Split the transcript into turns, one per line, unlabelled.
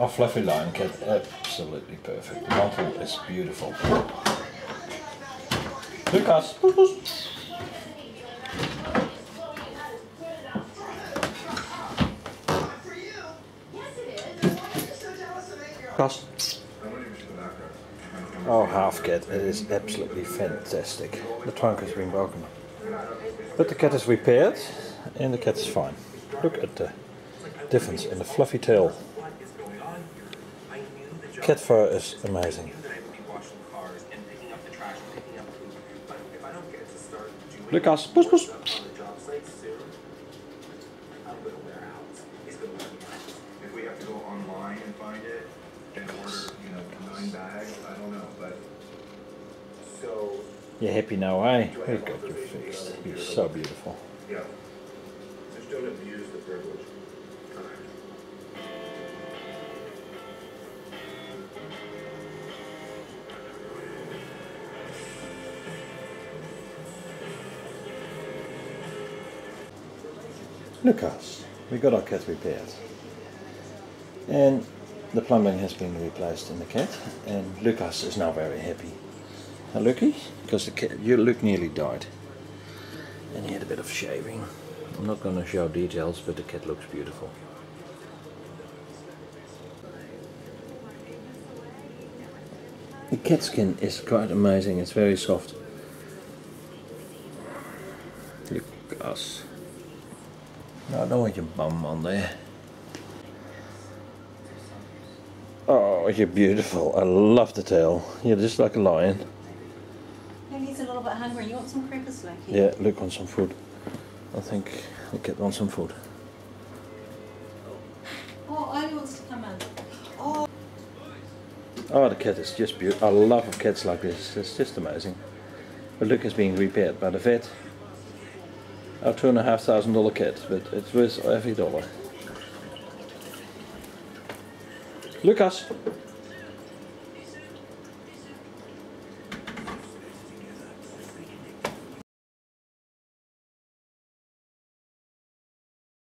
Our fluffy lion cat, absolutely perfect. The mantle is beautiful. Lucas, poes, poes. Lucas. Our half cat, it is absolutely fantastic. The trunk has been broken. But the cat is repaired and the cat is fine. Look at the difference in the fluffy tail. Cat fur is amazing. Lucas, poes, poes.
If we have to go online and find it and order, 9 bags, I don't know, but so
You're happy now, eh? We got you fixed. You're so beautiful.
yeah. Just don't abuse the privilege.
Lucas, we got our cat repaired. And the plumbing has been replaced in the cat. And Lucas is now very happy. Now Lucky, because the cat, Luke nearly died. And he had a bit of shaving. I'm not going to show details, but the cat looks beautiful. The cat skin is quite amazing, it's very soft. Lucas. No, I don't want your bum on there. Oh, you're beautiful. I love the tail. You're just like a lion.
Maybe he's a little bit hungry. You want some crackers, Lucky?
Yeah, Luke wants some food. I think the cat wants some food.
Oh, Ollie wants to come in. Oh.
Oh, the cat is just beautiful. I love cats like this. It's just amazing. But Luke is being repaired by the vet. Our $2,500 cat, but it's worth every dollar. Lucas!